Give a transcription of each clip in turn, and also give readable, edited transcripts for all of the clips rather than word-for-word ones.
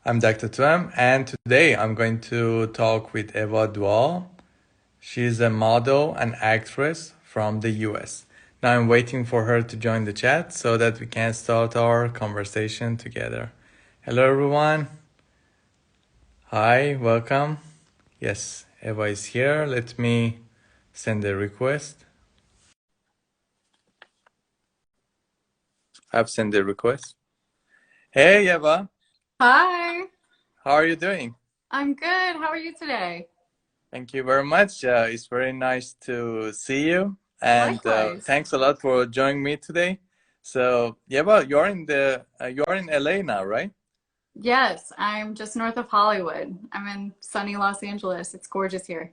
I'm Dr. Tuam, and today I'm going to talk with Eva Duvall. She's a model and actress from the US. Now I'm waiting for her to join the chat so that we can start our conversation together. Hello, everyone. Hi, welcome. Yes, Eva is here. Let me send a request. I've sent a request. Hey, Eva. Hi, How are you doing? I'm good. How are you today? Thank you very much. It's very nice to see you, and Likewise. thanks a lot for joining me today. So, yeah, well, you're in LA now, right? Yes, I'm just north of Hollywood. I'm in sunny Los Angeles. It's gorgeous here.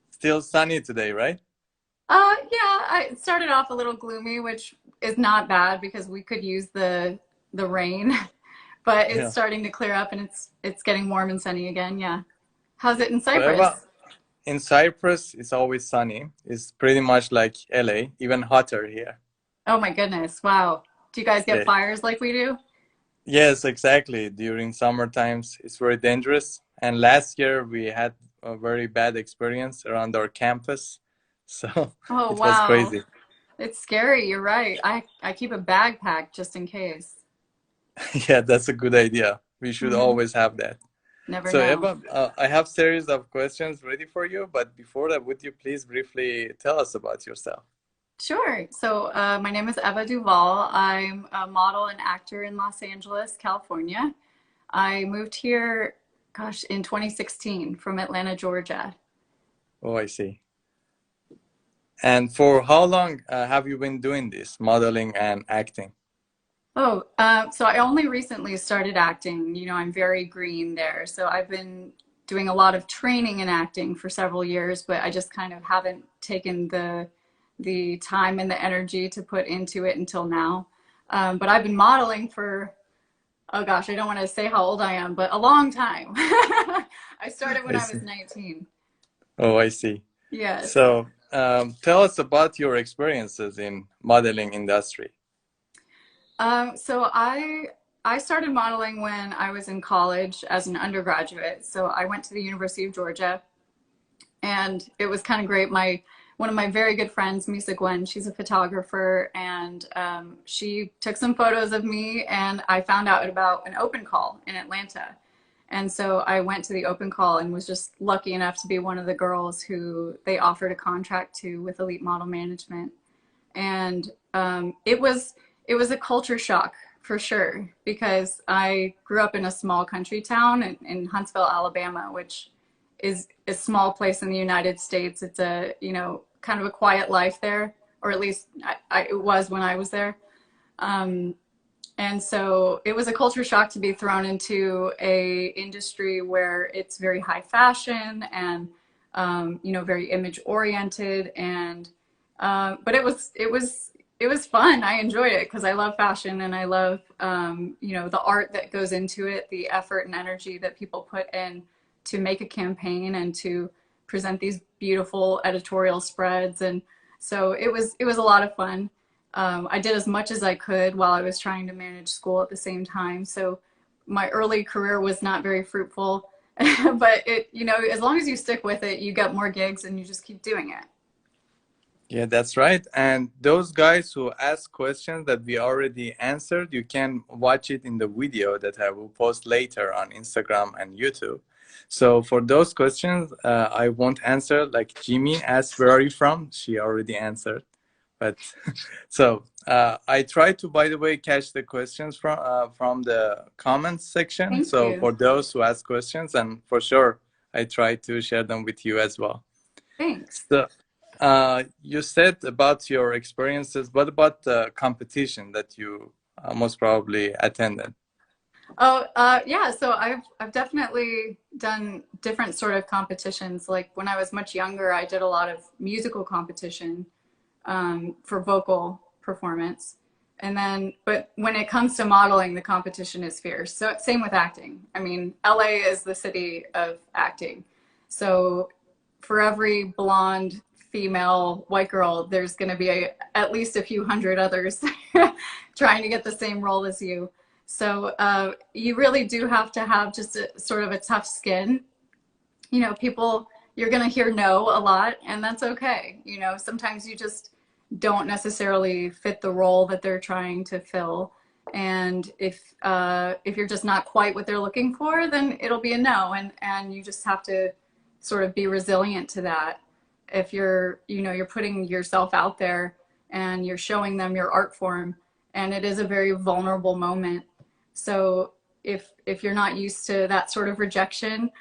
Still sunny today, right? Yeah, it started off a little gloomy, which is not bad because we could use the rain, but it's Yeah. starting to clear up and it's getting warm and sunny again. Yeah. How's it in So, Cyprus? Eva, in Cyprus, it's always sunny. It's pretty much like LA, even hotter here. Oh my goodness. Wow. Do you guys get Yeah. fires like we do? Yes, exactly. During summer times, it's very dangerous. And last year, we had a very bad experience around our campus. So Oh it was wow. crazy. It's scary. You're right. I keep a bag packed just in case. Yeah, that's a good idea. We should Hmm. always have that. Never So know. Eva, I have series of questions ready for you, but before that, would you please briefly tell us about yourself? Sure. So, my name is Eva Duvall. I'm a model and actor in Los Angeles, California. I moved here, gosh, in 2016 from Atlanta, Georgia. Oh, I see. And for how long have you been doing this, modeling and acting? So I only recently started acting. I'm very green there. So I've been doing a lot of training in acting for several years, but I just kind of haven't taken the time and the energy to put into it until now. But I've been modeling for, oh gosh, I don't want to say how old I am, but a long time. I started when I I was see. 19. Oh, I see. Yes. So tell us about your experiences in modeling industry. So I started modeling when I was in college as an undergraduate. So I went to the University of Georgia, and it was kind of great. My One of my very good friends, Misa Gwen, she's a photographer, and she took some photos of me, and I found out about an open call in Atlanta. And so I went to the open call and was just lucky enough to be one of the girls who they offered a contract to with Elite Model Management. And it was a culture shock for sure because I grew up in a small country town in Huntsville, Alabama, which is a small place in the United States. It's a kind of a quiet life there, or at least it was when I was there. Um, and so it was a culture shock to be thrown into a industry where it's very high fashion and very image oriented, and but it was fun. I enjoyed it because I love fashion and I love the art that goes into it, the effort and energy that people put in to make a campaign and to present these beautiful editorial spreads. And so it was a lot of fun. I did as much as I could while I was trying to manage school at the same time. So my early career was not very fruitful, but as long as you stick with it, you get more gigs and you just keep doing it. Yeah, that's right. And those guys who ask questions that we already answered, you can watch it in the video that I will post later on Instagram and YouTube. So for those questions, I won't answer. Like Jimmy asked, where are you from? She already answered. But so I try to, by the way, catch the questions from the comments section. Thank So you. for those who ask questions, and for sure, I try to share them with you as well. Thanks. So, you said about your experiences. What about the competition that you most probably attended? Oh, yeah. So I've definitely done different sort of competitions. Like when I was much younger, I did a lot of musical competition for vocal performance. And then, but when it comes to modeling, the competition is fierce. So same with acting. I mean, LA is the city of acting. So for every blonde female white girl, there's going to be at least a few hundred others trying to get the same role as you. So you really do have to have just a sort of a tough skin. You know, people, you're going to hear no a lot, and that's okay. You know, sometimes you just don't necessarily fit the role that they're trying to fill. And if you're just not quite what they're looking for, then it'll be a no. And you just have to sort of be resilient to that. If you're, you know, you're putting yourself out there and you're showing them your art form, and it is a very vulnerable moment. So if you're not used to that sort of rejection,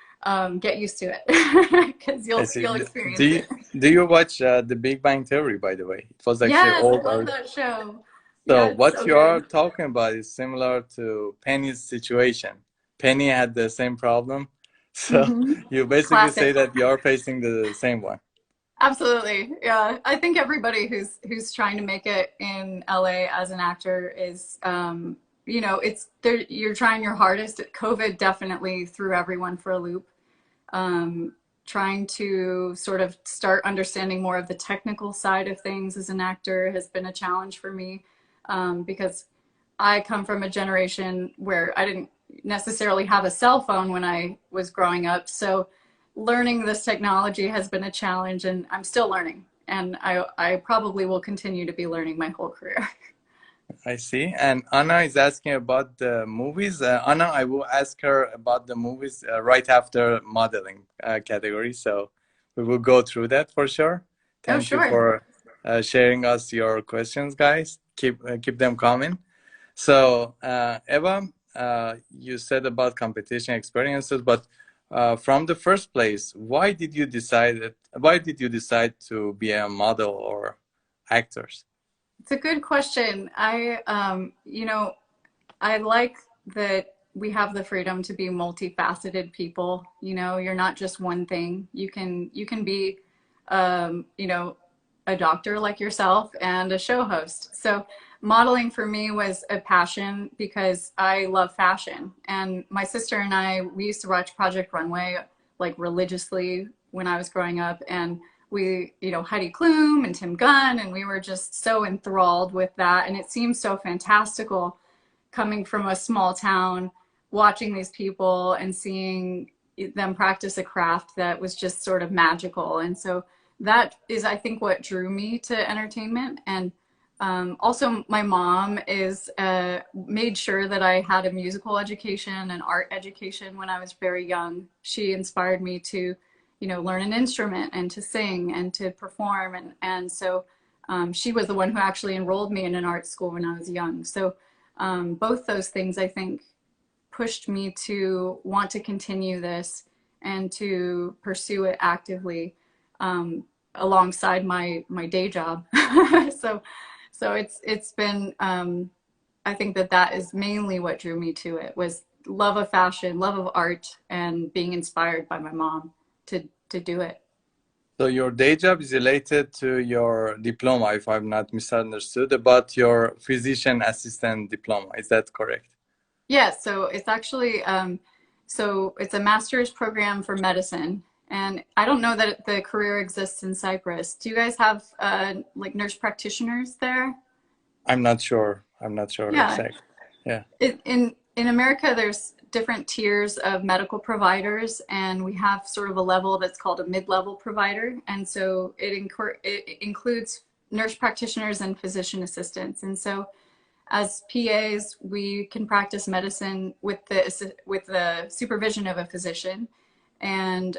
get used to it because I you'll see. you'll Do experience you it. do you watch The Big Bang Theory, by the way? It was actually Yes, I old. love that show. So Yeah, it's what so you are good. talking about is similar to Penny's situation. Penny had the same problem. So Hmm. you basically say Classic. that you are facing the same one. Absolutely. Yeah. I think everybody who's trying to make it in LA as an actor is you know, it's there, you're trying your hardest. COVID definitely threw everyone for a loop. Um, Trying to sort of start understanding more of the technical side of things as an actor has been a challenge for me, because I come from a generation where I didn't necessarily have a cell phone when I was growing up. So learning this technology has been a challenge, and I'm still learning. And I probably will continue to be learning my whole career. I see. And Anna is asking about the movies. Anna, I will ask her about the movies right after modeling category. So we will go through that for sure. Oh, Thank you sure. for sharing us your questions, guys. Keep them coming. So, Eva, you said about competition experiences, but from the first place, why did you decide to be a model or actors? It's a good question. You know, I like that we have the freedom to be multifaceted people. You know, you're not just one thing. You can be, you know, a doctor like yourself and a show host. So modeling for me was a passion because I love fashion. And my sister and I, we used to watch Project Runway like religiously when I was growing up. And we, you know, Heidi Klum and Tim Gunn, and we were just so enthralled with that. And it seemed so fantastical coming from a small town, watching these people and seeing them practice a craft that was just sort of magical. And so that is, I think, what drew me to entertainment. And also, my mom is made sure that I had a musical education and art education when I was very young. She inspired me to, you know, learn an instrument and to sing and to perform. And so she was the one who actually enrolled me in an art school when I was young. So both those things, I think, pushed me to want to continue this and to pursue it actively, alongside my day job. so it's been, I think that is mainly what drew me to it, was love of fashion, love of art, and being inspired by my mom to do it. So your day job is related to your diploma, if I'm not misunderstood, about your physician assistant diploma. Is that correct? Yeah, so it's actually so it's a master's program for medicine, and I don't know that the career exists in Cyprus. Do you guys have like nurse practitioners there? I'm not sure. I'm not sure Yeah, exactly. Yeah. in America, there's different tiers of medical providers, and we have sort of a level that's called a mid-level provider, and so it includes nurse practitioners and physician assistants, and so as PAs, we can practice medicine with the supervision of a physician, and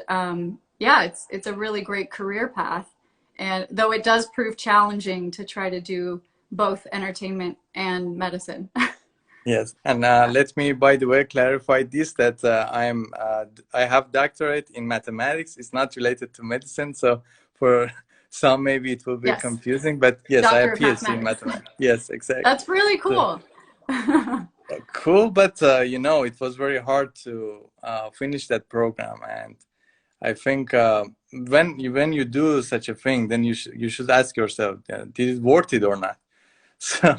yeah, it's a really great career path. And though it does prove challenging to try to do both entertainment and medicine. Yes. And let me, by the way, clarify this that I have doctorate in mathematics. It's not related to medicine. So for some, maybe it will be Yes, confusing. But yes, I Doctor have of PhD in Mathematics. mathematics. Yes, exactly. That's really So, cool. cool. But you know, it was very hard to finish that program. And I think when you do such a thing, then you should ask yourself, did it worth it or not? So,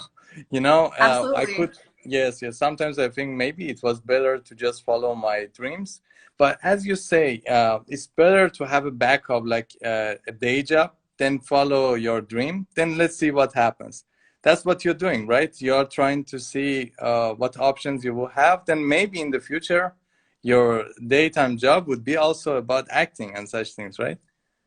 you know, I Absolutely. could, yes, yes. Sometimes I think maybe it was better to just follow my dreams. But as you say, it's better to have a backup, like a day job, then follow your dream. Then let's see what happens. that's what you're doing, right? You're trying to see what options you will have. Then maybe in the future, your daytime job would be also about acting and such things, right?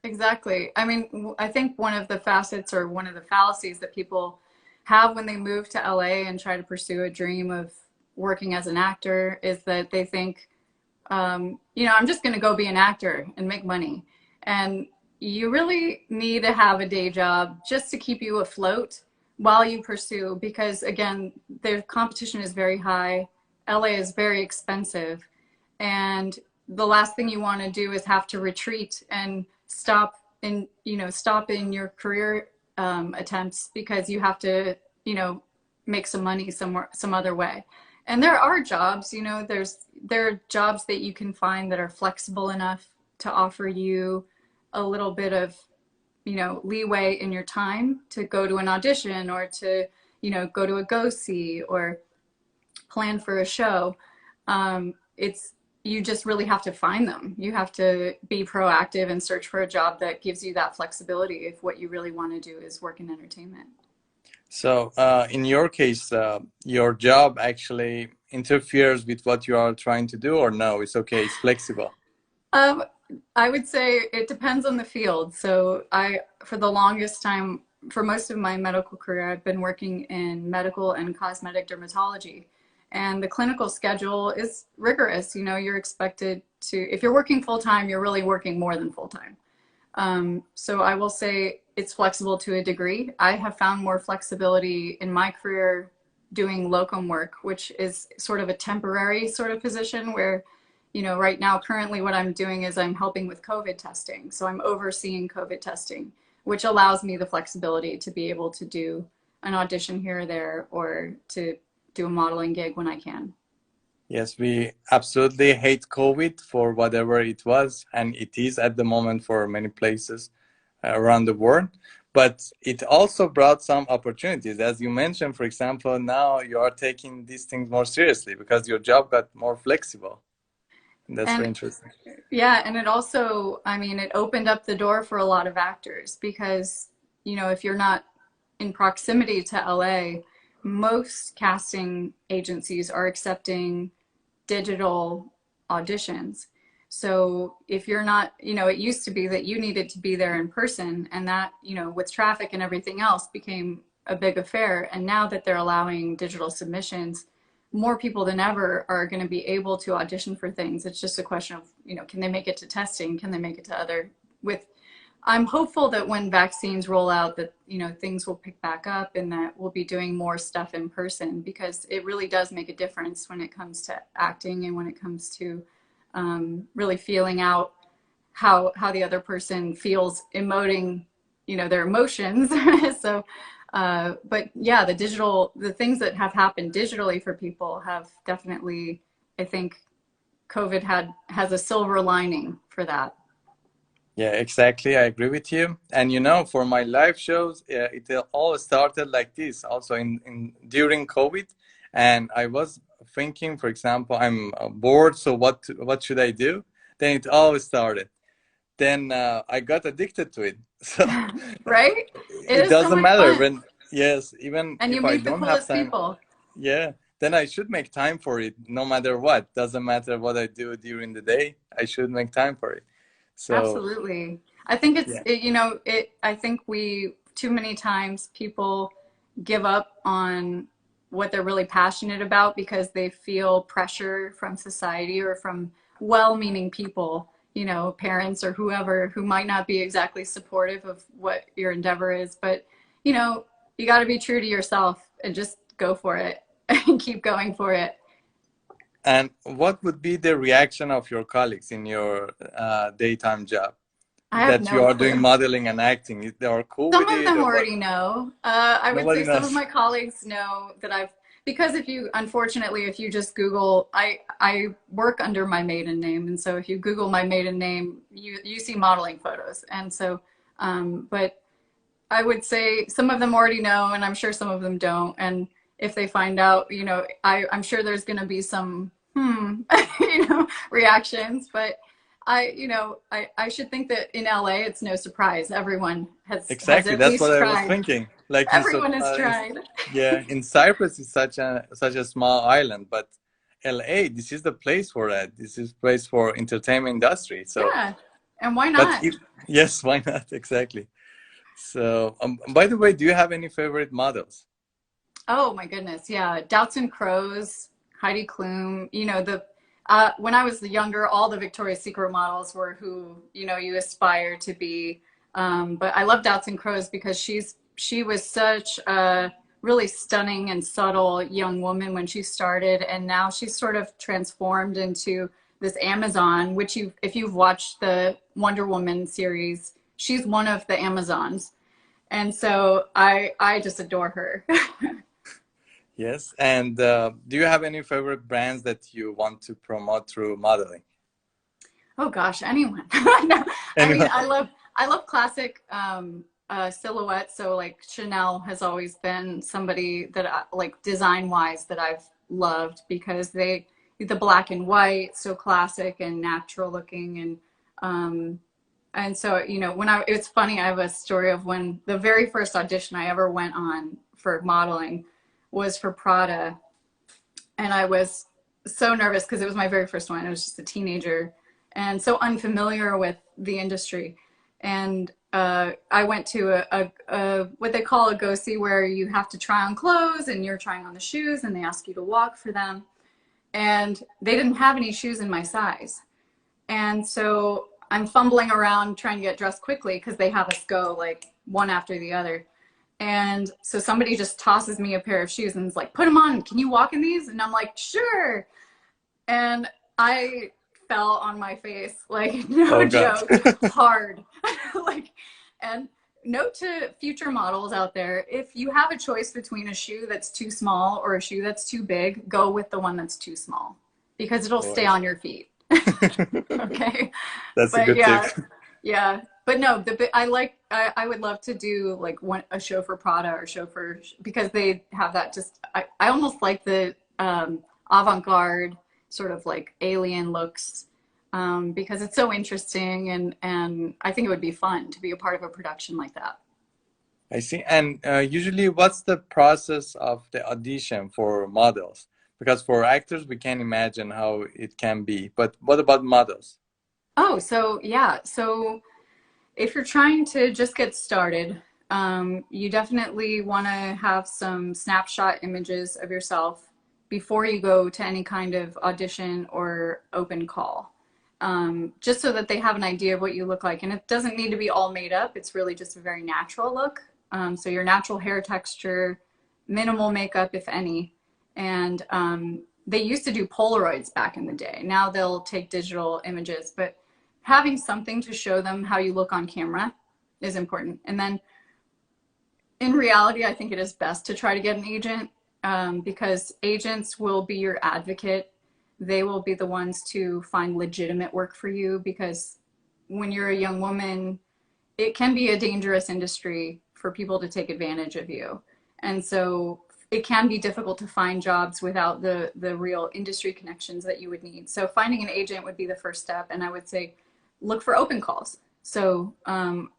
Exactly. I mean, I think one of the facets or one of the fallacies that people have when they move to LA and try to pursue a dream of working as an actor is that they think, I'm just going to go be an actor and make money. And you really need to have a day job just to keep you afloat while you pursue, because again, the competition is very high. LA is very expensive. And the last thing you want to do is have to retreat and stop in your career attempts because you have to, make some money somewhere, some other way. And there are jobs, there are jobs that you can find that are flexible enough to offer you a little bit of, leeway in your time to go to an audition or to, go to a go see or plan for a show. It's You just really have to find them. You have to be proactive and search for a job that gives you that flexibility if what you really want to do is work in entertainment. So in your case, your job actually interferes with what you are trying to do, or no, it's okay, it's flexible. Um, I would say it depends on the field. So for the longest time, for most of my medical career, I've been working in medical and cosmetic dermatology. And the clinical schedule is rigorous. You're expected to, if you're working full time, you're really working more than full time. So I will say it's flexible to a degree. I have found more flexibility in my career doing locum work, which is sort of a temporary sort of position where, right now, currently what I'm doing is I'm helping with COVID testing. So I'm overseeing COVID testing, which allows me the flexibility to be able to do an audition here or there or to do a modeling gig when I can. Yes, we absolutely hate COVID for whatever it was, and it is at the moment for many places around the world. But it also brought some opportunities. As you mentioned, for example, now you are taking these things more seriously because your job got more flexible. And that's very And interesting. yeah, and it also, I mean, it opened up the door for a lot of actors because, if you're not in proximity to LA, most casting agencies are accepting digital auditions. So if you're not, it used to be that you needed to be there in person, and that, with traffic and everything else became a big affair. And now that they're allowing digital submissions, more people than ever are going to be able to audition for things. It's just a question of, can they make it to testing? Can they make it to I'm hopeful that when vaccines roll out that, things will pick back up and that we'll be doing more stuff in person, because it really does make a difference when it comes to acting and when it comes to really feeling out how the other person feels, emoting, their emotions. So, but yeah, the things that have happened digitally for people have definitely, I think COVID has a silver lining for that. Yeah, exactly. I agree with you. And for my live shows, it all started like this, also in during COVID. And I was thinking, for example, I'm bored, so what should I do? Then it all started. Then I got addicted to it. So Right? It it is so doesn't much matter fun. when, yes, even And you if I meet the don't have coolest time, people. yeah, then I should make time for it, no matter what. Doesn't matter what I do during the day, I should make time for it. So Absolutely. I think yeah. I think too many times people give up on what they're really passionate about because they feel pressure from society or from well-meaning people, parents or whoever who might not be exactly supportive of what your endeavor is. But, you got to be true to yourself and just go for it and keep going for it. And what would be the reaction of your colleagues in your daytime job I have that you no are doing clue. modeling and acting? They are cool Some with of it them or what? already know. I would Nobody say some of knows. my colleagues know that because unfortunately, if you just Google, I work under my maiden name. And so if you Google my maiden name, you see modeling photos. And so, but I would say some of them already know, and I'm sure some of them don't. And if they find out, I'm sure there's going to be some, reactions, but I should think that in LA, it's no surprise. Everyone has Exactly. at That's what least I was tried. thinking. like Everyone has tried. yeah, in Cyprus it's such a small island, but LA, this is the place for that. This is place for entertainment industry. So, Yeah. And why but not? yes, why not? Exactly. So, by the way, do you have any favorite models? Oh my goodness. Yeah. Doubts and Crows, Heidi Klum, when I was younger, all the Victoria's Secret models were who, you aspire to be. But I love Doubts and Crows because she was such a really stunning and subtle young woman when she started, and now she's sort of transformed into this Amazon, which if you've watched the Wonder Woman series, she's one of the Amazons. And so I just adore her. Yes. And do you have any favorite brands that you want to promote through modeling? Oh gosh, anyone. No, I mean, Anyone? I love classic silhouettes. So like Chanel has always been somebody that like design wise that I've loved because the black and white, so classic and natural looking, and so it's funny. I have a story of when the very first audition I ever went on for modeling was for Prada, and I was so nervous because it was my very first one. I was just a teenager and so unfamiliar with the industry. And I went to what they call a go-see, where you have to try on clothes and you're trying on the shoes and they ask you to walk for them. And they didn't have any shoes in my size. And so I'm fumbling around trying to get dressed quickly because they have us go like one after the other. And so somebody just tosses me a pair of shoes and is like, put them on. Can you walk in these? And I'm like, sure. And I fell on my face, like no Oh God. joke, hard. Like, and note to future models out there, if you have a choice between a shoe that's too small or a shoe that's too big, go with the one that's too small because it'll stay Boy. on your feet. Okay. That's a But good tip. yeah, yeah. But no, I would love to do like a show for Prada or show for, because they have that just, I almost like the avant-garde sort of like alien looks, because it's so interesting, and I think it would be fun to be a part of a production like that. I see. And usually, what's the process of the audition for models? Because for actors, we can imagine how it can be. But what about models? Oh, so yeah. So if you're trying to just get started, you definitely want to have some snapshot images of yourself before you go to any kind of audition or open call, just so that they have an idea of what you look like. And it doesn't need to be all made up. It's really just a very natural look. So your natural hair texture, minimal makeup, if any. And they used to do Polaroids back in the day. Now they'll take digital images, but having something to show them how you look on camera is important. And then in reality, I think it is best to try to get an agent, because agents will be your advocate. They will be the ones to find legitimate work for you, because when you're a young woman, it can be a dangerous industry for people to take advantage of you. And so it can be difficult to find jobs without the real industry connections that you would need. So finding an agent would be the first step. And I would say, look for open calls. So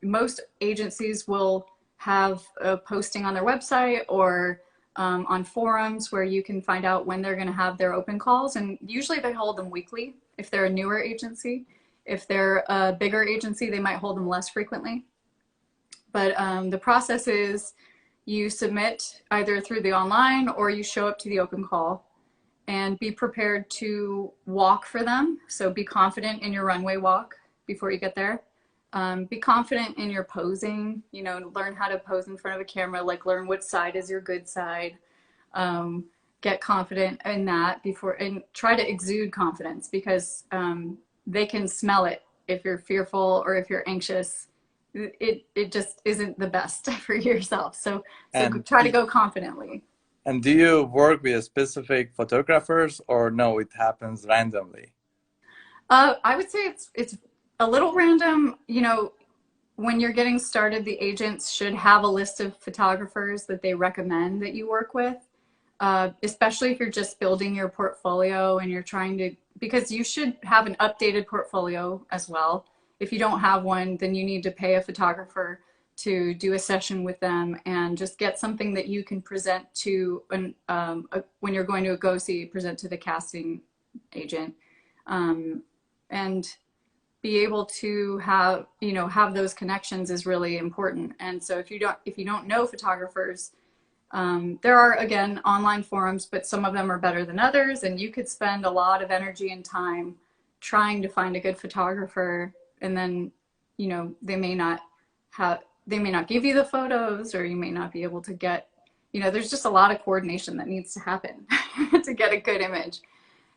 most agencies will have a posting on their website or on forums where you can find out when they're going to have their open calls. And usually they hold them weekly if they're a newer agency. If they're a bigger agency, they might hold them less frequently. But the process is you submit either through the online or you show up to the open call, and be prepared to walk for them. So be confident in your runway walk before you get there. Be confident in your posing, learn how to pose in front of a camera, like learn what side is your good side. Get confident in that before, and try to exude confidence, because they can smell it if you're fearful or if you're anxious. It just isn't the best for yourself. So And try to go confidently. and do you work with specific photographers or no, it happens randomly? I would say it's a little random. When you're getting started, the agents should have a list of photographers that they recommend that you work with, especially if you're just building your portfolio and you're trying to, because you should have an updated portfolio as well. If you don't have one, then you need to pay a photographer to do a session with them and just get something that you can present to when you're going to go see, present to the casting agent, and be able to have, have those connections is really important. And so if you don't know photographers, there are, again, online forums, but some of them are better than others, and you could spend a lot of energy and time trying to find a good photographer, and then, they may not give you the photos, or you may not be able to get, there's just a lot of coordination that needs to happen to get a good image.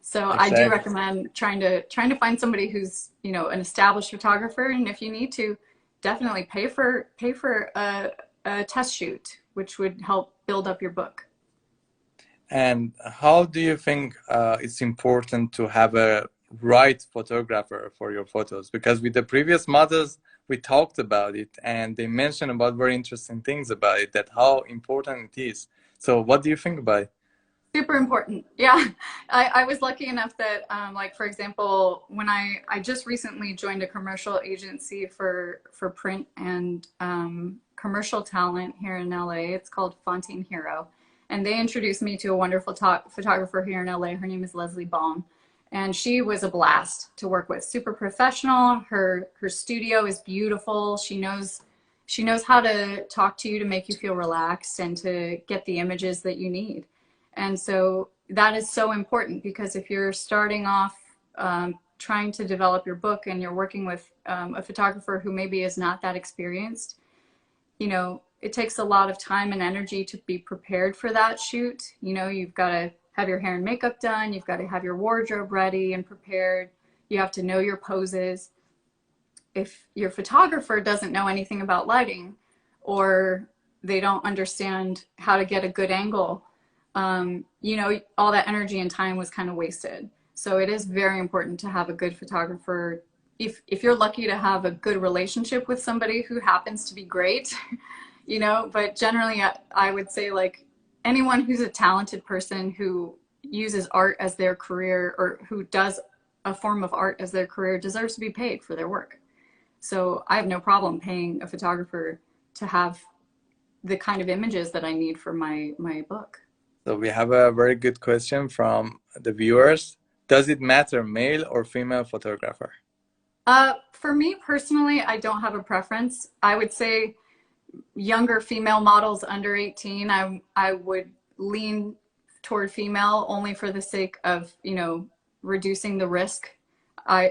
So I do Exactly. recommend trying to find somebody who's, an established photographer, and if you need to, definitely pay for a test shoot, which would help build up your book. And how do you think it's important to have a right photographer for your photos? Because with the previous models, we talked about it, and they mentioned about very interesting things about it, that how important it is. So what do you think about it? Super important. Yeah. I was lucky enough that, like, for example, when I just recently joined a commercial agency for print and commercial talent here in LA. It's called Fontaine Hero. And they introduced me to a wonderful photographer here in LA. Her name is Leslie Baum. And she was a blast to work with. Super professional. Her studio is beautiful. She knows how to talk to you to make you feel relaxed and to get the images that you need. And so that is so important, because if you're starting off trying to develop your book and you're working with a photographer who maybe is not that experienced, it takes a lot of time and energy to be prepared for that shoot. You've got to have your hair and makeup done. You've got to have your wardrobe ready and prepared. You have to know your poses. If your photographer doesn't know anything about lighting, or they don't understand how to get a good angle, all that energy and time was kind of wasted. So it is very important to have a good photographer. If you're lucky to have a good relationship with somebody who happens to be great, but generally I would say, like, anyone who's a talented person who uses art as their career, or who does a form of art as their career, deserves to be paid for their work. So I have no problem paying a photographer to have the kind of images that I need for my book. So we have a very good question from the viewers. Does it matter male or female photographer? For me personally, I don't have a preference. I would say younger female models under 18, I would lean toward female, only for the sake of, reducing the risk.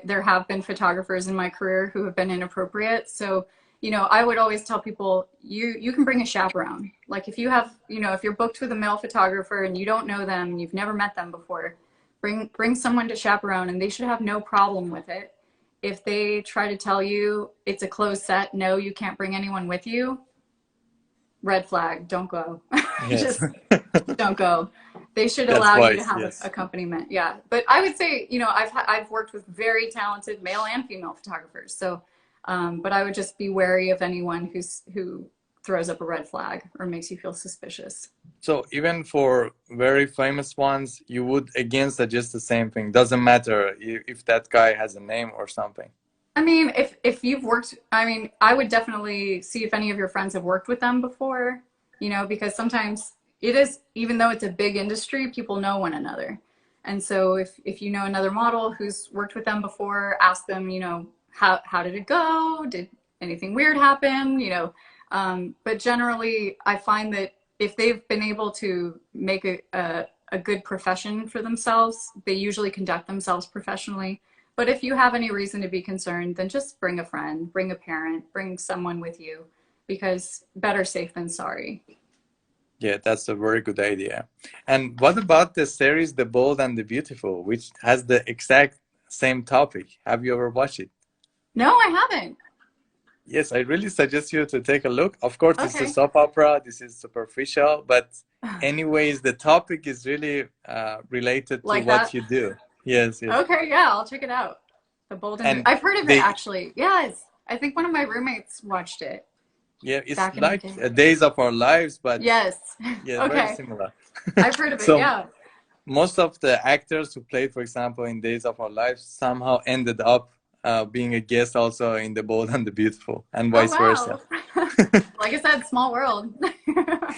There have been photographers in my career who have been inappropriate. So, I would always tell people, you can bring a chaperone. Like, if you have, if you're booked with a male photographer and you don't know them, you've never met them before, bring someone to chaperone, and they should have no problem with it. If they try to tell you it's a closed set, no, you can't bring anyone with you, red flag, don't go. Yes. Just don't go. They should That's allow you to wise, have yes. accompaniment. Yeah. But I would say, I've worked with very talented male and female photographers. So, but I would just be wary of anyone who throws up a red flag or makes you feel suspicious. So even for very famous ones, you would again suggest the same thing. Doesn't matter if that guy has a name or something. I mean, if you've worked, I would definitely see if any of your friends have worked with them before, because sometimes it is, even though it's a big industry, people know one another. And so if you know another model who's worked with them before, ask them, how did it go? Did anything weird happen? But generally I find that if they've been able to make a good profession for themselves, they usually conduct themselves professionally. But if you have any reason to be concerned, then just bring a friend, bring a parent, bring someone with you, because better safe than sorry. Yeah, that's a very good idea. And what about the series The Bold and the Beautiful, which has the exact same topic? Have you ever watched it? No, I haven't. Yes, I really suggest you to take a look. Of course, this is a Okay. soap opera. This is superficial, but anyways, the topic is really related to Like what that? you do. Yes, yes. Okay, yeah, I'll check it out. The Bold and And I've heard of it, they, actually. Yes. I think one of my roommates watched it yeah, it's back in the like day. Days of Our Lives, but Yes. yeah, very Okay. similar. I've heard of it, So yeah. most of the actors who played, for example, in Days of Our Lives somehow ended up being a guest also in The Bold and the Beautiful, and Oh vice versa. wow. Like I said, small world.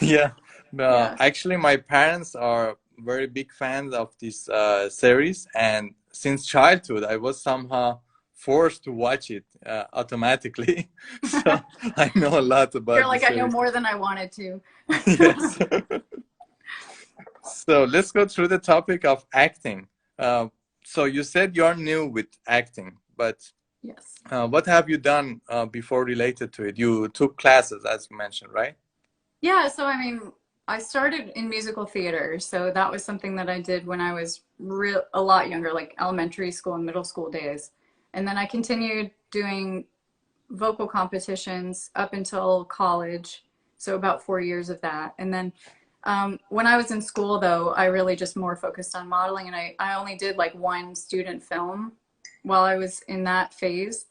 Yeah. Yeah. Actually, my parents are very big fans of this series, and since childhood, I was somehow forced to watch it automatically. So I know a lot You're about the like, I know series. more than I wanted to. Yes. So let's go through the topic of acting. So you said you're new with acting, but Yes. what have you done before related to it? You took classes, as you mentioned, right? Yeah, so I mean, I started in musical theater, so that was something that I did when I was real a lot younger, like elementary school and middle school days. And then I continued doing vocal competitions up until college, so about 4 years of that. And then when I was in school, though, I really just more focused on modeling, and I only did like one student film while I was in that phase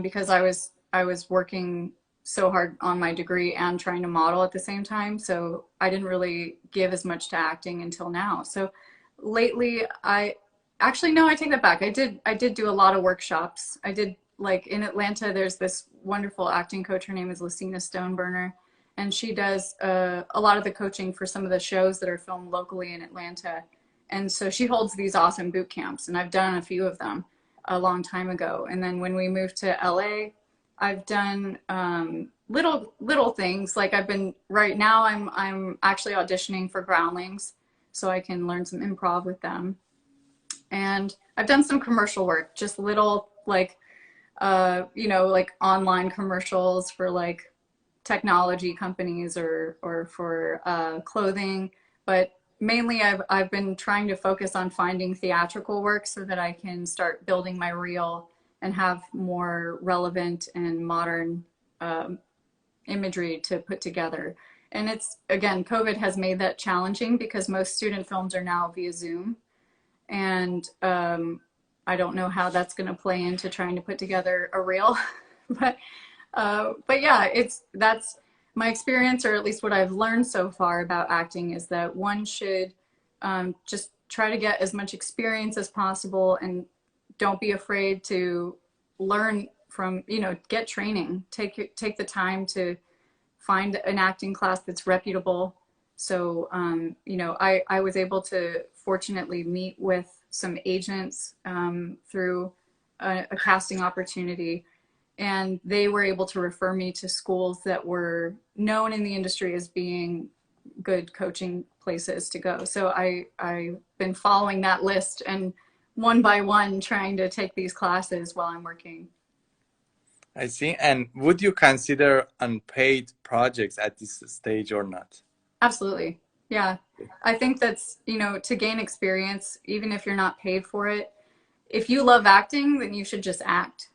because I was working so hard on my degree and trying to model at the same time. So I didn't really give as much to acting until now. So lately, I actually no, I take that back. I did do a lot of workshops. I did like in Atlanta. There's this wonderful acting coach. Her name is Lucina Stoneburner, and she does a lot of the coaching for some of the shows that are filmed locally in Atlanta. And so she holds these awesome boot camps, and I've done a few of them a long time ago. And then when we moved to LA, I've done little things. Like I've been right now, I'm actually auditioning for Groundlings, so I can learn some improv with them. And I've done some commercial work, just little like like online commercials for like technology companies or for clothing. But mainly I've been trying to focus on finding theatrical work so that I can start building my reel and have more relevant and modern um, imagery to put together. And it's again, COVID has made that challenging because most student films are now via Zoom, and I don't know how that's going to play into trying to put together a reel, but yeah, that's my experience, or at least what I've learned so far about acting, is that one should just try to get as much experience as possible, and don't be afraid to learn from, get training, take the time to find an acting class that's reputable. So, I was able to fortunately meet with some agents through a casting opportunity, and they were able to refer me to schools that were known in the industry as being good coaching places to go. So I've been following that list and one by one trying to take these classes while I'm working. I see. And would you consider unpaid projects at this stage or not? Absolutely. Yeah. I think that's, to gain experience, even if you're not paid for it, if you love acting, then you should just act.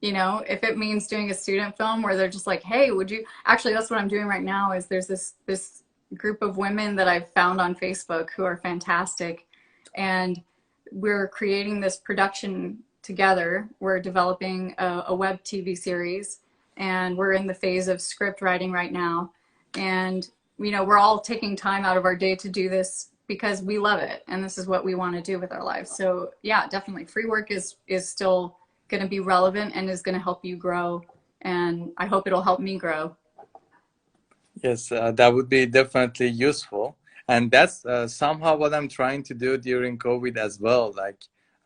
If it means doing a student film where they're just like, hey, would you actually, that's what I'm doing right now. Is there's this group of women that I've found on Facebook who are fantastic, and we're creating this production together. We're developing a web TV series, and we're in the phase of script writing right now. And we're all taking time out of our day to do this because we love it, and this is what we want to do with our lives. So yeah, definitely free work is still going to be relevant and is going to help you grow, and I hope it'll help me grow. Yes, that would be definitely useful. And that's somehow what I'm trying to do during COVID as well. Like,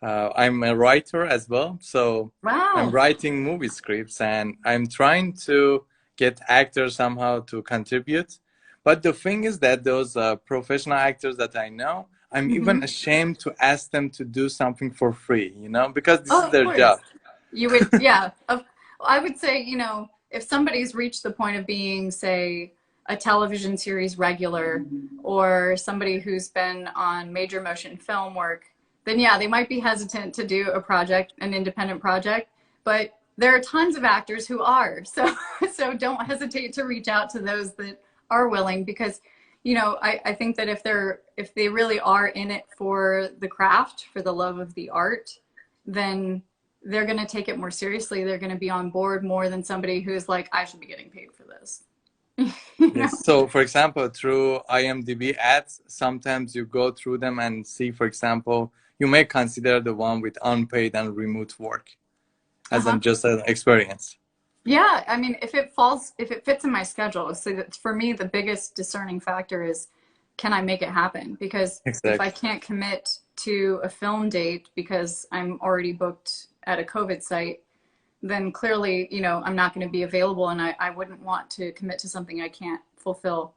I'm a writer as well. So I'm Wow. writing movie scripts and I'm trying to get actors somehow to contribute. But the thing is that those professional actors that I know, I'm even Hmm. ashamed to ask them to do something for free, because this Oh, is of their job. course. You would, yeah. I would say, if somebody's reached the point of being, say, a television series regular, or somebody who's been on major motion film work, then yeah, they might be hesitant to do a project, an independent project. But there are tons of actors who are. So, so don't hesitate to reach out to those that are willing, because, I think that if they really are in it for the craft, for the love of the art, then they're going to take it more seriously. They're going to be on board more than somebody who's like, I should be getting paid for this. you know? Yes. So, for example, through IMDb ads, sometimes you go through them and see, for example, you may consider the one with unpaid and remote work. as Uh-huh. an just an experience. Yeah, I mean, if it fits in my schedule. So that for me, the biggest discerning factor is, can I make it happen? Because if I Exactly. can't commit to a film date because I'm already booked at a COVID site, then clearly, I'm not going to be available, and I wouldn't want to commit to something I can't fulfill.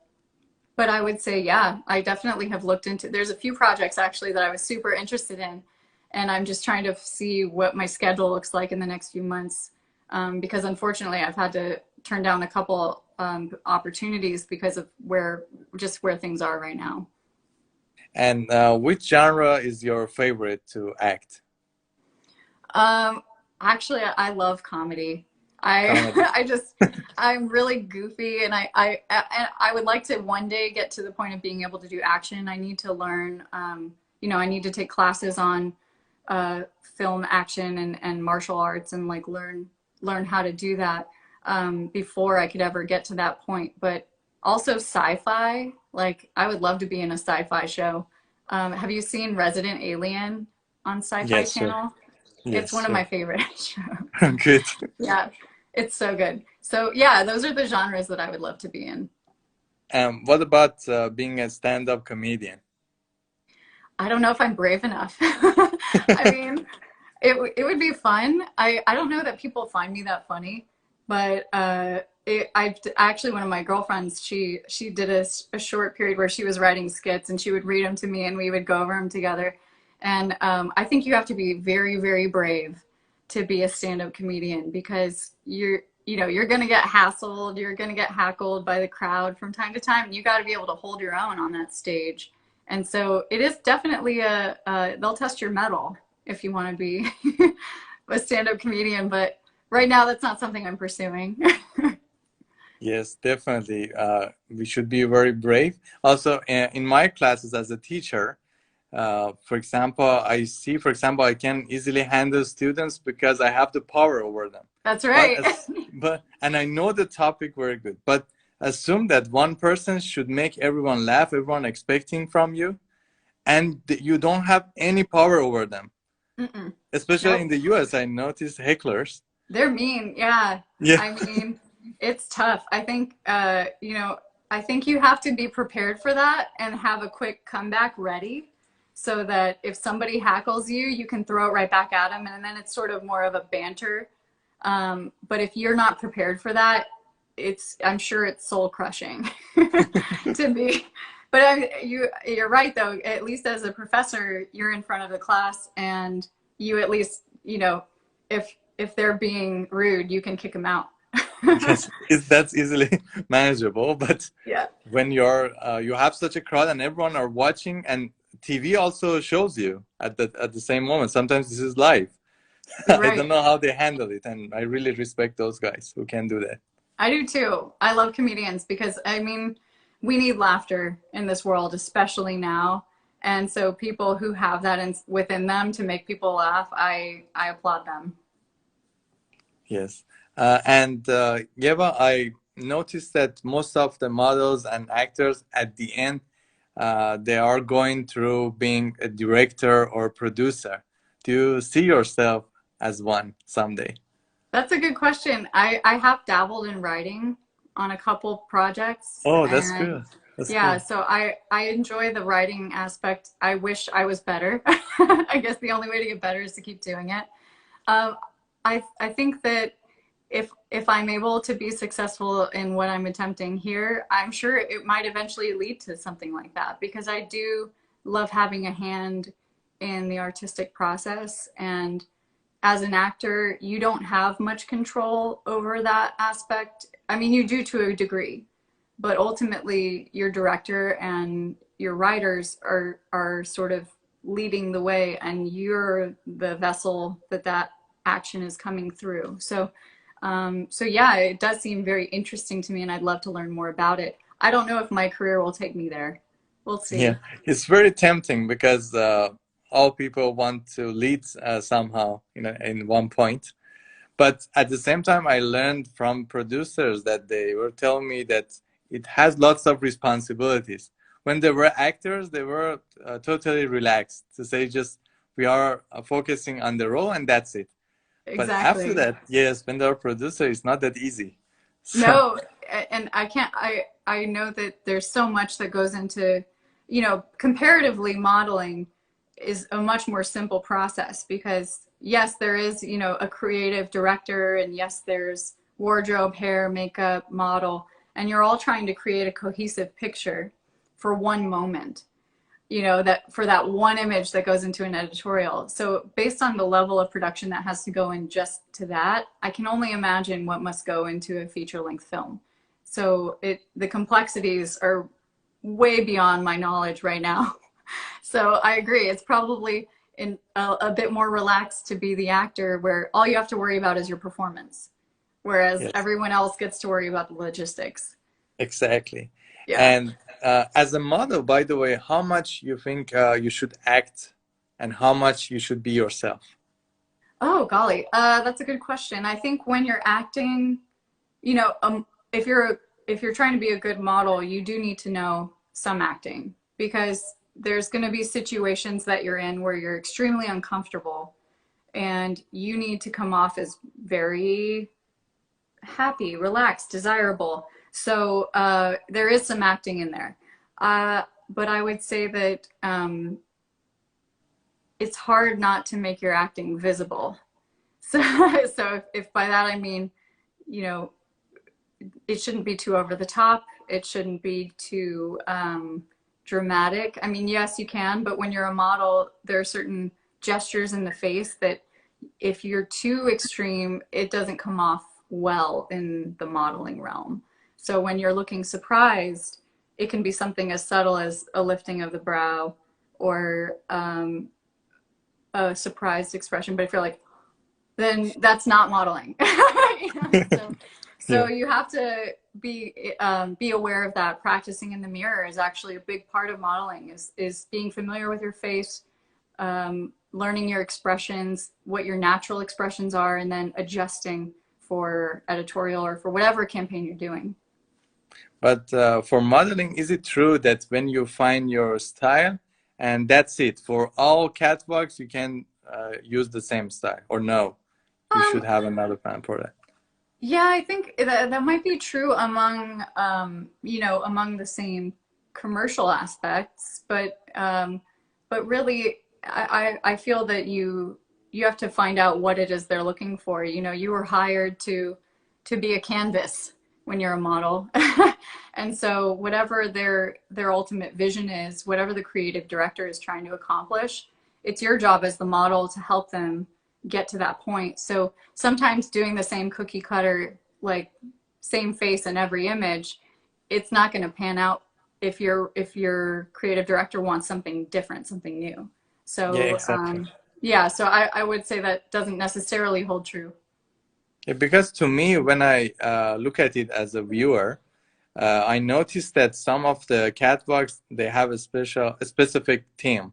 But I would say, yeah, I definitely have looked into, there's a few projects actually that I was super interested in, and I'm just trying to see what my schedule looks like in the next few months. Because unfortunately, I've had to turn down a couple opportunities because of where things are right now. And which genre is your favorite to act? Um, Actually, I love comedy. Comedy. I just, I'm really goofy, and I would like to one day get to the point of being able to do action. I need to learn, I need to take classes on film action and martial arts, and like learn how to do that before I could ever get to that point. But also sci-fi, like I would love to be in a sci-fi show. Have you seen Resident Alien on Sci-Fi Yes, sure. Channel? It's Yes, one of sure. my favorite shows. Good. Yeah, it's so good. So yeah, those are the genres that I would love to be in. What about being a stand-up comedian? I don't know if I'm brave enough. I mean, it would be fun. I don't know that people find me that funny, but I actually, one of my girlfriends, she did a short period where she was writing skits, and she would read them to me, and we would go over them together. And I think you have to be very, very brave to be a stand-up comedian, because you're going to get hassled, you're going to get hackled by the crowd from time to time, and you got to be able to hold your own on that stage. And so it is definitely they'll test your mettle if you want to be a stand-up comedian, but right now that's not something I'm pursuing. Yes, definitely. We should be very brave. Also, in my classes as a teacher, for example, for example, I can easily handle students because I have the power over them. That's But right. and I know the topic very good. But assume that one person should make everyone laugh, everyone expecting from you, and you don't have any power over them. Mm-mm. Especially Nope. in the US, I noticed hecklers. They're mean. Yeah. Yeah. I mean, it's tough. I think, I think you have to be prepared for that and have a quick comeback ready, so that if somebody hackles you, you can throw it right back at them. And then it's sort of more of a banter. But if you're not prepared for that, I'm sure it's soul crushing to be. But you're right though. At least as a professor, you're in front of the class, and you at least, if they're being rude, you can kick them out. Yes, that's easily manageable. But Yeah. when you have such a crowd and everyone are watching, and TV also shows you at the same moment. Sometimes this is live. I Right. don't know how they handle it, and I really respect those guys who can do that. I do too. I love comedians because, I mean, we need laughter in this world, especially now. And so people who have that within them to make people laugh, I applaud them. Yes. And Yeva, I noticed that most of the models and actors at the end, they are going through being a director or producer. Do you see yourself as one someday? That's a good question. I have dabbled in writing on a couple projects, Oh, that's and good. That's yeah, good. so I enjoy the writing aspect. I wish I was better. I guess the only way to get better is to keep doing it. Um, I think that if I'm able to be successful in what I'm attempting here, I'm sure it might eventually lead to something like that, because I do love having a hand in the artistic process. And as an actor, you don't have much control over that aspect. I mean, you do to a degree, but ultimately your director and your writers are sort of leading the way, and you're the vessel that action is coming through. So yeah, it does seem very interesting to me, and I'd love to learn more about it. I don't know if my career will take me there. We'll Yeah, see. it's very tempting because all people want to lead somehow, in one point. But at the same time, I learned from producers that they were telling me that it has lots of responsibilities. When they were actors, they were totally relaxed to say just we are focusing on the role and that's it. But after Exactly. that, yes, when they're a producer, it's not that easy. So No, and I can't, I know that there's so much that goes into, comparatively modeling is a much more simple process because yes, there is, a creative director and yes, there's wardrobe, hair, makeup, model, and you're all trying to create a cohesive picture for one moment, that for that one image that goes into an editorial. So based on the level of production that has to go in just to that, I can only imagine what must go into a feature-length film. So the complexities are way beyond my knowledge right now. So I agree. It's probably a bit more relaxed to be the actor where all you have to worry about is your performance, whereas yes, everyone else gets to worry about the logistics. exactly. Yeah. And as a model, by the way, how much you think you should act and how much you should be yourself? Oh, golly. That's a good question. I think when you're acting, you know, um, if you're trying to be a good model, you do need to know some acting because there's going to be situations that you're in where you're extremely uncomfortable and you need to come off as very happy, relaxed, desirable. So there is some acting in there. But I would say that it's hard not to make your acting visible. So, so if by that I mean, you know, it shouldn't be too over the top. It shouldn't be too dramatic. I mean, yes, you can, but when you're a model, there are certain gestures in the face that if you're too extreme, it doesn't come off well in the modeling realm. So when you're looking surprised, it can be something as subtle as a lifting of the brow or a surprised expression. But if you're like, then that's not modeling. So Yeah. you have to be aware of that. Practicing in the mirror is actually a big part of modeling. Is being familiar with your face, learning your expressions, what your natural expressions are, and then adjusting for editorial or for whatever campaign you're doing. But for modeling, is it true that when you find your style and that's it, for all catwalks, you can use the same style, or no? You Um, should have another plan for that. yeah, I think that might be true among among the same commercial aspects, but really, I feel that you have to find out what it is they're looking for. You were hired to be a canvas when you're a model, and so whatever their ultimate vision is, whatever the creative director is trying to accomplish, it's your job as the model to help them get to that point. So sometimes doing the same cookie cutter, like same face in every image, it's not going to pan out if your creative director wants something different, something new. Yeah, So exactly. yeah, so I would say that doesn't necessarily hold true. Yeah, because to me, when I look at it as a viewer, I noticed that some of the catwalks they have a specific theme,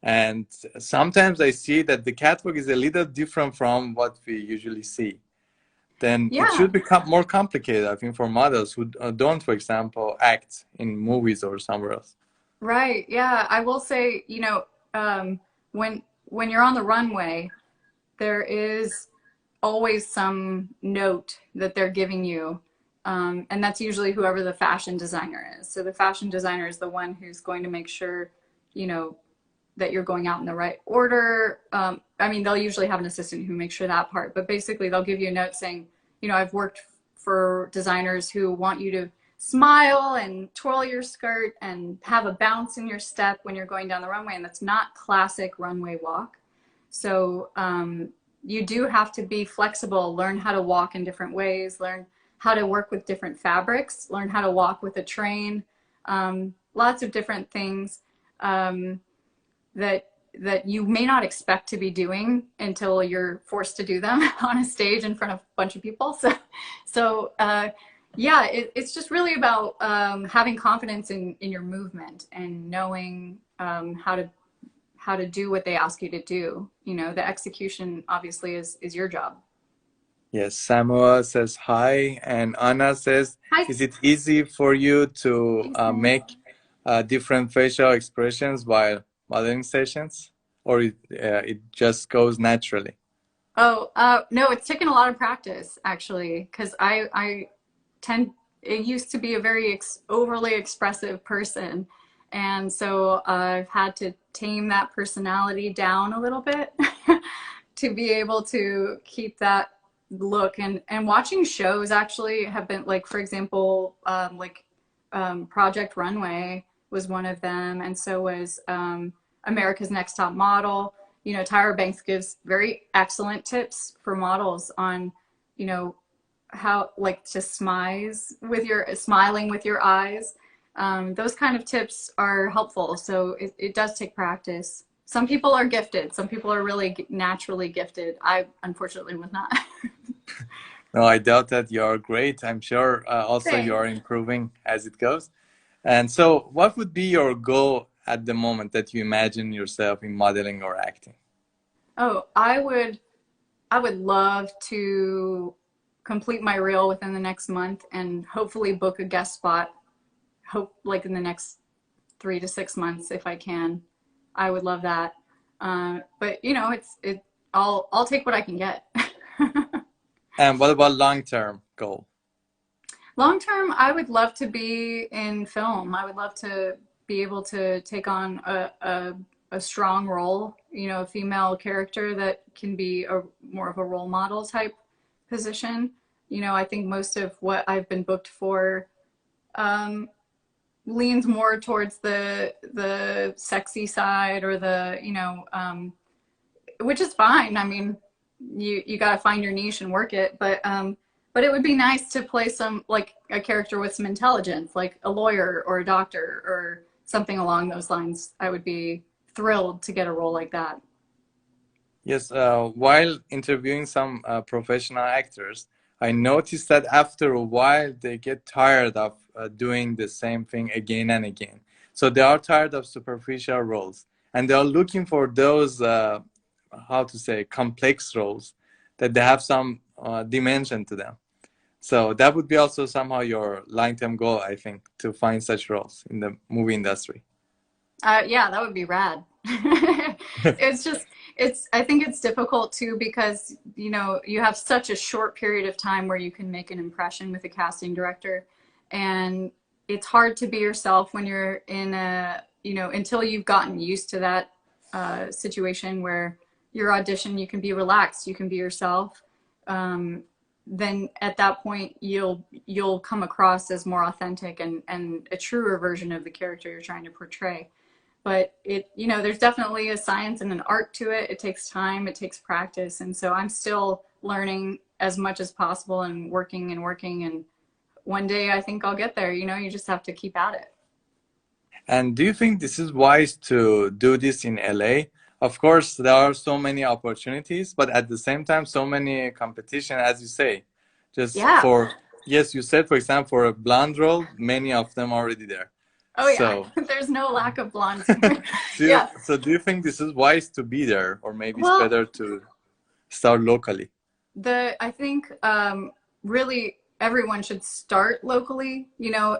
and sometimes I see that the catwalk is a little different from what we usually see. Then it Yeah, should become more complicated, I think, for models who don't, for example, act in movies or somewhere else. right. Yeah, I will say, when you're on the runway, there is always some note that they're giving you. And that's usually whoever the fashion designer is. So the fashion designer is the one who's going to make sure, you know, that you're going out in the right order. I mean, they'll usually have an assistant who makes sure that part, but basically they'll give you a note saying, I've worked for designers who want you to smile and twirl your skirt and have a bounce in your step when you're going down the runway. And that's not classic runway walk. So you do have to be flexible, learn how to walk in different ways, learn how to work with different fabrics, learn how to walk with a train, lots of different things um, that you may not expect to be doing until you're forced to do them on a stage in front of a bunch of people. So yeah, it's just really about having confidence in your movement and knowing how to do what they ask you to do. The execution obviously is your job. Yes, Samoa says hi, and Anna says, Hi, is it easy for you to Jason. make different facial expressions while modeling sessions, or it just goes naturally? Oh, no, it's taken a lot of practice actually, because I tend, it used to be a very overly expressive person. And so I've had to tame that personality down a little bit to be able to keep that look. And watching shows actually have been like, for example, Project Runway was one of them, and so was America's Next Top Model. You know, Tyra Banks gives very excellent tips for models on, you know, how like to smiling with your eyes. Those kind of tips are helpful. So it does take practice. Some people are gifted. Some people are really naturally gifted. I unfortunately was not. No, I doubt that. You're great. I'm sure also you Thanks. are improving as it goes. And so, what would be your goal at the moment that you imagine yourself in modeling or acting? Oh, I would love to complete my reel within the next month and hopefully book a guest spot. Hope like in the next 3 to 6 months if I can. I would love that. But you know, I'll take what I can get. And what about long-term goal? Long term, I would love to be in film. I would love to be able to take on a strong role, you know, a female character that can be a more of a role model type position. You know, I think most of what I've been booked for um, leans more towards the sexy side or the, you know, which is fine. I mean, you got to find your niche and work it, but it would be nice to play some like a character with some intelligence, like a lawyer or a doctor or something along those lines. I would be thrilled to get a role like that. Yes, while interviewing some professional actors, I noticed that after a while they get tired of doing the same thing again and again. So they are tired of superficial roles and they are looking for those, how to say, complex roles that they have some dimension to them. So that would be also somehow your long-term goal, I think, to find such roles in the movie industry. Yeah, that would be rad. It's just, I think it's difficult too because, you know, you have such a short period of time where you can make an impression with a casting director. And it's hard to be yourself when you're in a, you know, until you've gotten used to that situation where your audition, you can be relaxed, you can be yourself. Um, then at that point you'll come across as more authentic and a truer version of the character you're trying to portray. But it, you know, there's definitely a science and an art to it. It takes time, it takes practice, and so I'm still learning as much as possible and working, and one day I think I'll get there. You know, you just have to keep at it. And do you think this is wise to do this in LA? Of course, there are so many opportunities, but at the same time, so many competition, as you say. Just Yeah. for, yes, you said, for example, for a blonde role, many of them are already there. Oh yeah. So, There's no lack of blondes here. Yeah. do you think this is wise to be there, or maybe it's Well, better to start locally? I think really everyone should start locally. You know,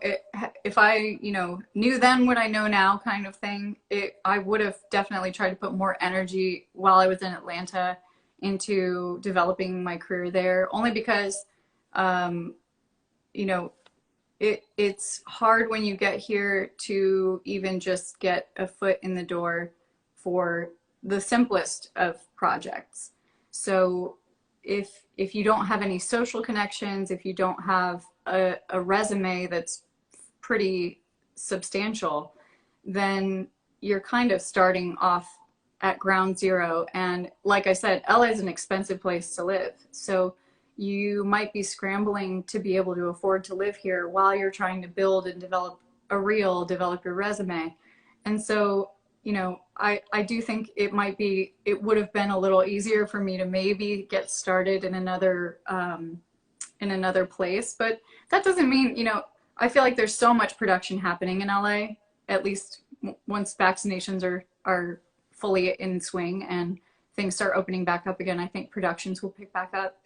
if I, you know, knew then what I know now, kind of thing, I would have definitely tried to put more energy while I was in Atlanta into developing my career there. Only because, um, you know, it's hard when you get here to even just get a foot in the door for the simplest of projects. So if you don't have any social connections, if you don't have a resume that's pretty substantial, then you're kind of starting off at ground zero. And like I said, LA is an expensive place to live. So you might be scrambling to be able to afford to live here while you're trying to build and develop a reel, develop your resume. And so, you know, I do think it would have been a little easier for me to maybe get started in another place. But that doesn't mean, you know, I feel like there's so much production happening in LA, at least once vaccinations are fully in swing and things start opening back up again, I think productions will pick back up.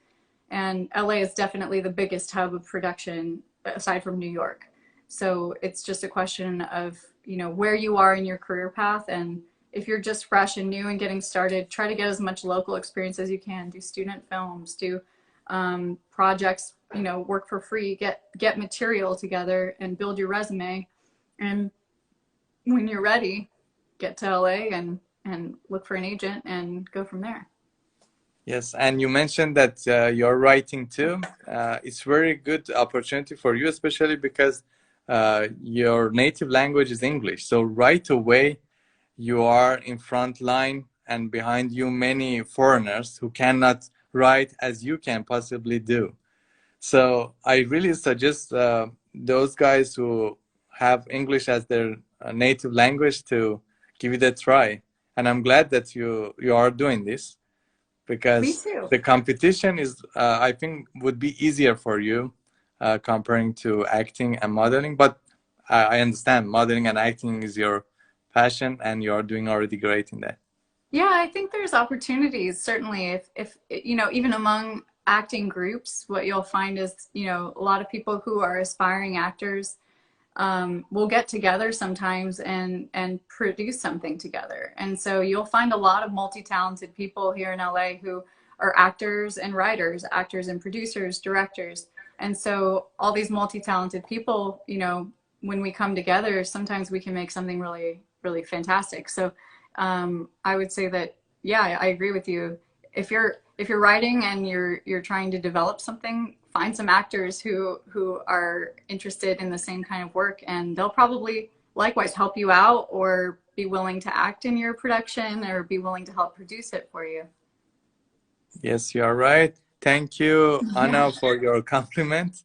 And LA is definitely the biggest hub of production aside from New York. So it's just a question of, you know, where you are in your career path and if you're just fresh and new and getting started, try to get as much local experience as you can. Do student films, do projects, you know, work for free, get material together and build your resume. And when you're ready, get to LA and look for an agent and go from there. Yes, and you mentioned that you're writing too. It's very good opportunity for you, especially because your native language is English. So right away, you are in front line, and behind you many foreigners who cannot write as you can possibly do. So I really suggest those guys who have English as their native language to give it a try. And I'm glad that you are doing this, Me because too. the competition is, I think, would be easier for you comparing to acting and modeling. But I understand modeling and acting is your passion, and you're doing already great in that. Yeah, I think there's opportunities, certainly. If you know, even among acting groups, what you'll find is, you know, a lot of people who are aspiring actors will get together sometimes and produce something together. And so you'll find a lot of multi-talented people here in LA who are actors and writers, actors and producers, directors. And so all these multi-talented people, you know, when we come together, sometimes we can make something really, really fantastic. So I would say that, yeah, I agree with you. If you're writing and you're trying to develop something, find some actors who are interested in the same kind of work, and they'll probably likewise help you out or be willing to act in your production or be willing to help produce it for you. Yes, you are right. Thank you, Yeah. Anna, for your compliment.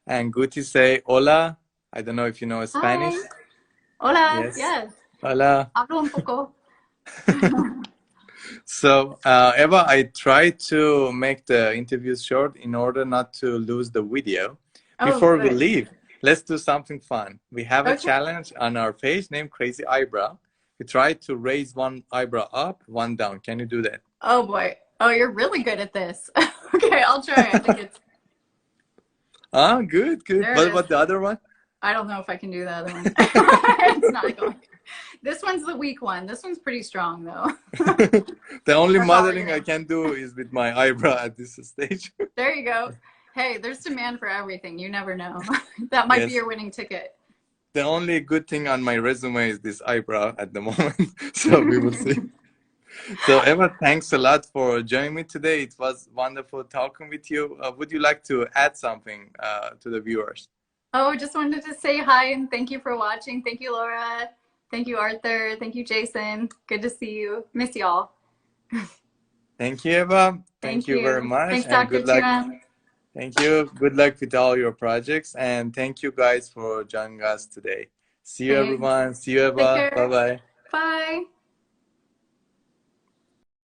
And Guti say hola. I don't know if you know Spanish. Hi. Hola. Yes. Yes. Hola. Hablo un poco. So, Eva, I tried to make the interviews short in order not to lose the video. Oh, Before we good. leave, let's do something fun. We have a Okay. challenge on our page named Crazy Eyebrow. We try to raise one eyebrow up, one down. Can you do that? Oh boy. Oh, you're really good at this. Okay, I'll try. I think it's Ah, good, good. there it What is. about the other one? I don't know if I can do the other one. It's not going. This one's the weak one. This one's pretty strong though. The only That's all we're modeling I getting. can do is with my eyebrow at this stage. There you go. Hey, there's demand for everything. You never know. That might be Yes. your winning ticket. The only good thing on my resume is this eyebrow at the moment. So we will see. So Eva, thanks a lot for joining me today. It was wonderful talking with you. Would you like to add something to the viewers? Oh, just wanted to say hi and thank you for watching. Thank you, Laura. Thank you, Arthur. Thank you, Jason. Good to see you. Miss y'all. Thank you, Eva. Thank Thank you very you. much, Thanks, and Dr. good luck. Turan. Thank you. Good luck with all your projects, and thank you guys for joining us today. See you, Thanks. everyone. See you, Take Eva. Bye care. bye. Bye.